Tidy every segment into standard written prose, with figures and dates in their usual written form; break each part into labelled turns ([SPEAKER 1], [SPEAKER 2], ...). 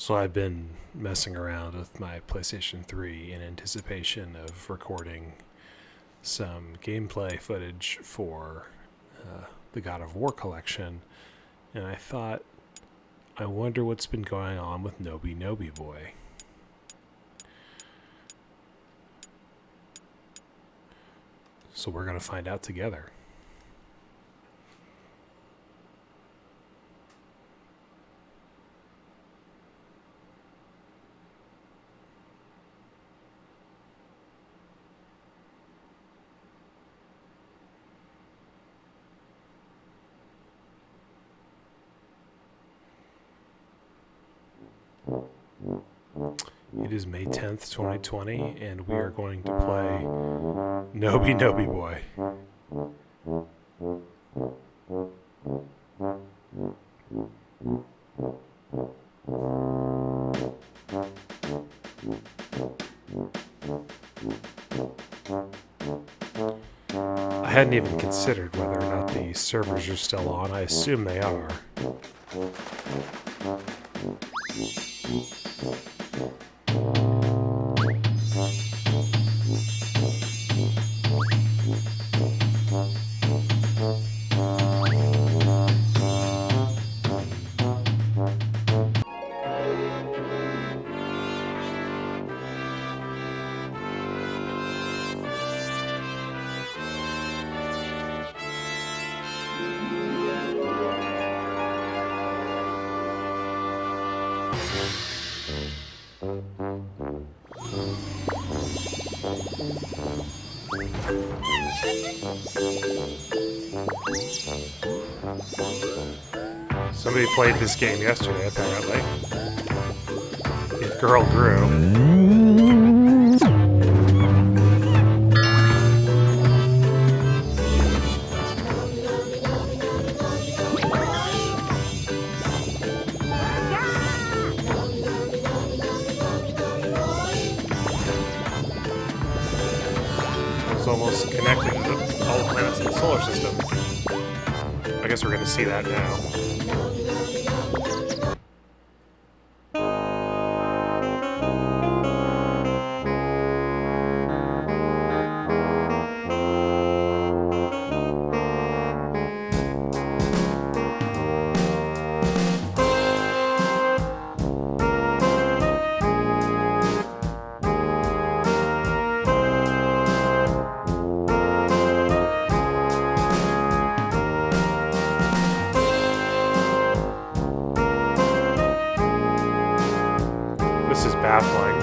[SPEAKER 1] So I've been messing around with my PlayStation 3 in anticipation of recording some gameplay footage for the God of War collection, and I thought, I wonder what's been going on with Noby Noby Boy. So we're going to find out together. It is May 10th, 2020, and we are going to play Noby Noby Boy. I hadn't even considered whether or not the servers are still on. I assume they are. Somebody played this game yesterday, apparently. If Girl Grew. It's almost connected to all the planets in the solar system. I guess we're going to see that now. This is baffling.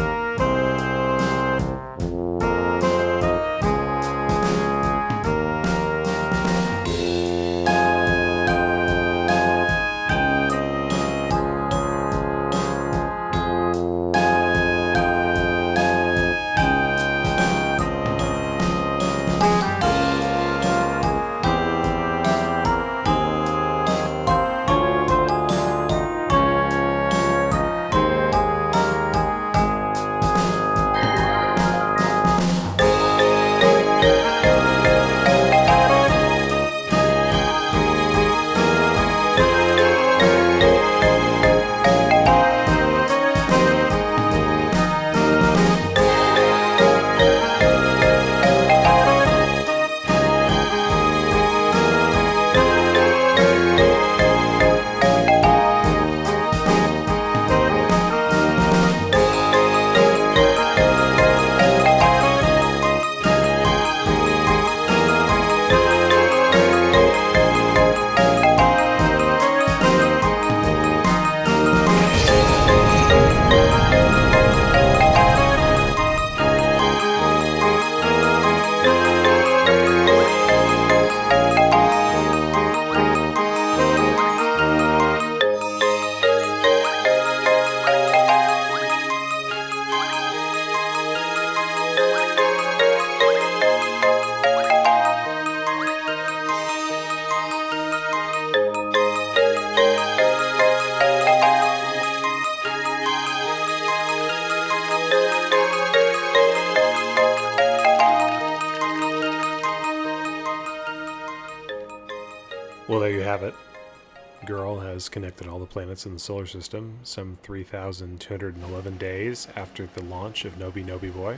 [SPEAKER 1] has connected all the planets in the solar system some 3,211 days after the launch of Noby Noby Boy.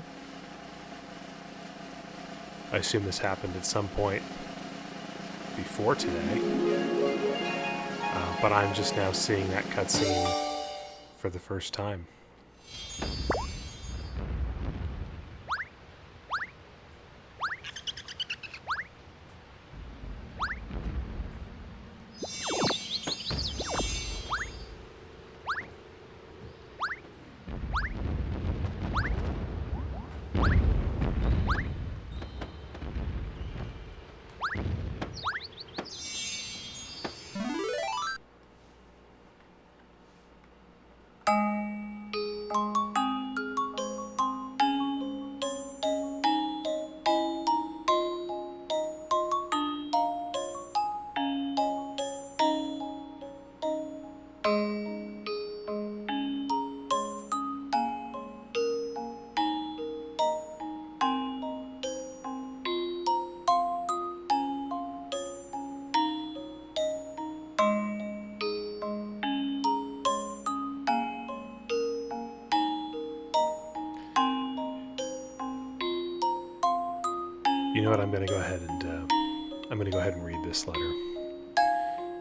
[SPEAKER 1] I assume this happened at some point before today, but I'm just now seeing that cutscene for the first time. You know what? I'm going to go ahead and read this letter.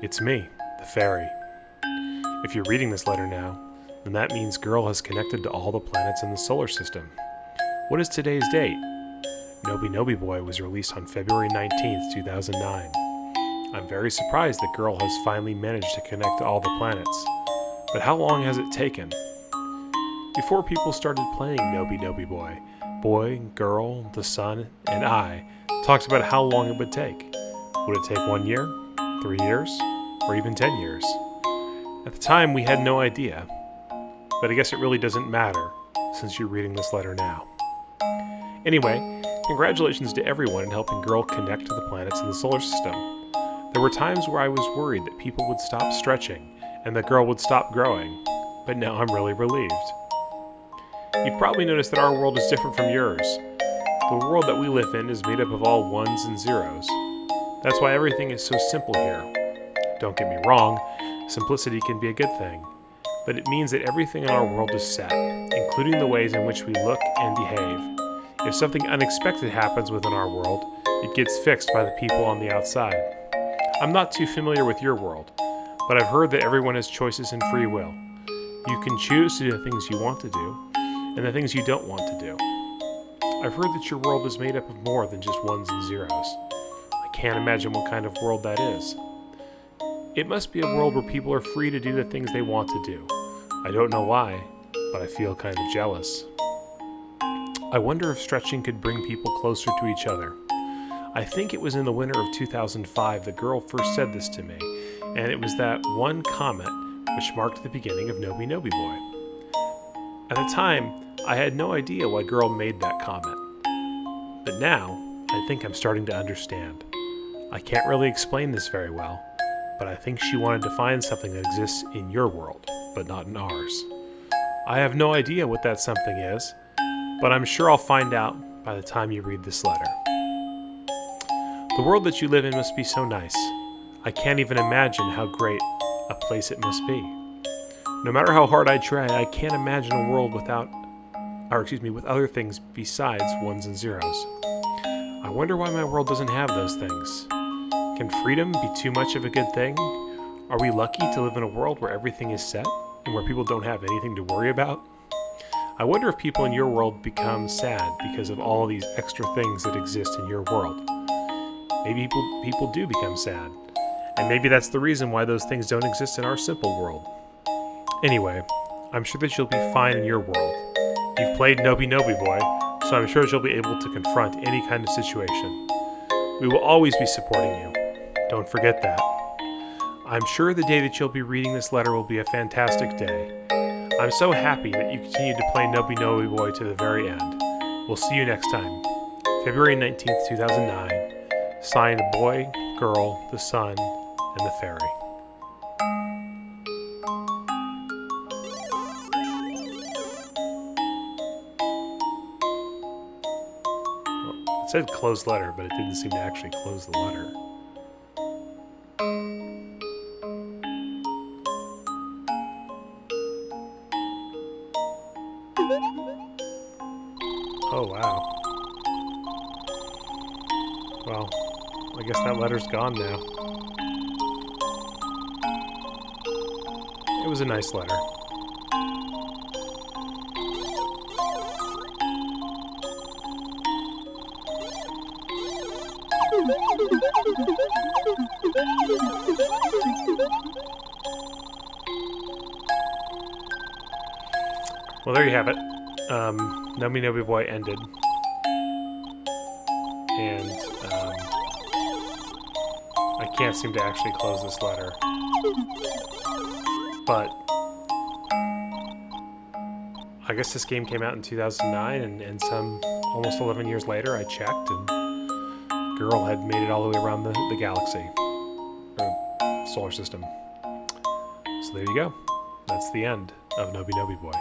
[SPEAKER 1] It's me, the fairy. If you're reading this letter now, then that means Girl has connected to all the planets in the solar system. What is today's date? Noby Noby Boy was released on February 19th, 2009. I'm very surprised that Girl has finally managed to connect to all the planets. But how long has it taken? Before people started playing Noby Noby Boy, Boy, Girl, the Sun, and I talked about how long it would take. Would it take 1 year, 3 years, or even 10 years? At the time, we had no idea. But I guess it really doesn't matter, since you're reading this letter now. Anyway, congratulations to everyone in helping Girl connect to the planets in the solar system. There were times where I was worried that people would stop stretching and that Girl would stop growing, but now I'm really relieved. You've probably noticed that our world is different from yours. The world that we live in is made up of all ones and zeros. That's why everything is so simple here. Don't get me wrong, simplicity can be a good thing, but it means that everything in our world is set, including the ways in which we look and behave. If something unexpected happens within our world, it gets fixed by the people on the outside. I'm not too familiar with your world, but I've heard that everyone has choices and free will. You can choose to do the things you want to do, and the things you don't want to do. I've heard that your world is made up of more than just ones and zeros. I can't imagine what kind of world that is. It must be a world where people are free to do the things they want to do. I don't know why, but I feel kind of jealous. I wonder if stretching could bring people closer to each other. I think it was in the winter of 2005 that Girl first said this to me, and it was that one comment which marked the beginning of Noby Noby Boy. At the time, I had no idea why Girl made that comment. But now, I think I'm starting to understand. I can't really explain this very well, but I think she wanted to find something that exists in your world, but not in ours. I have no idea what that something is, but I'm sure I'll find out by the time you read this letter. The world that you live in must be so nice. I can't even imagine how great a place it must be. No matter how hard I try, I can't imagine a world with other things besides ones and zeros. I wonder why my world doesn't have those things. Can freedom be too much of a good thing? Are we lucky to live in a world where everything is set and where people don't have anything to worry about? I wonder if people in your world become sad because of all these extra things that exist in your world. Maybe people do become sad, and maybe that's the reason why those things don't exist in our simple world. Anyway, I'm sure that you'll be fine in your world. You've played Noby Noby Boy, so I'm sure you'll be able to confront any kind of situation. We will always be supporting you. Don't forget that. I'm sure the day that you'll be reading this letter will be a fantastic day. I'm so happy that you continued to play Noby Noby Boy to the very end. We'll see you next time. February 19th, 2009. Signed Boy, Girl, the Sun, and the Fairy. It said closed letter, but it didn't seem to actually close the letter. Oh, wow. Well, I guess that letter's gone now. It was a nice letter. Well, there you have it. Noby Noby Boy ended. And I can't seem to actually close this letter. But I guess this game came out in 2009, and some almost 11 years later I checked, and girl had made it all the way around the galaxy, or solar system. So there you go. That's the end of Noby Noby Boy.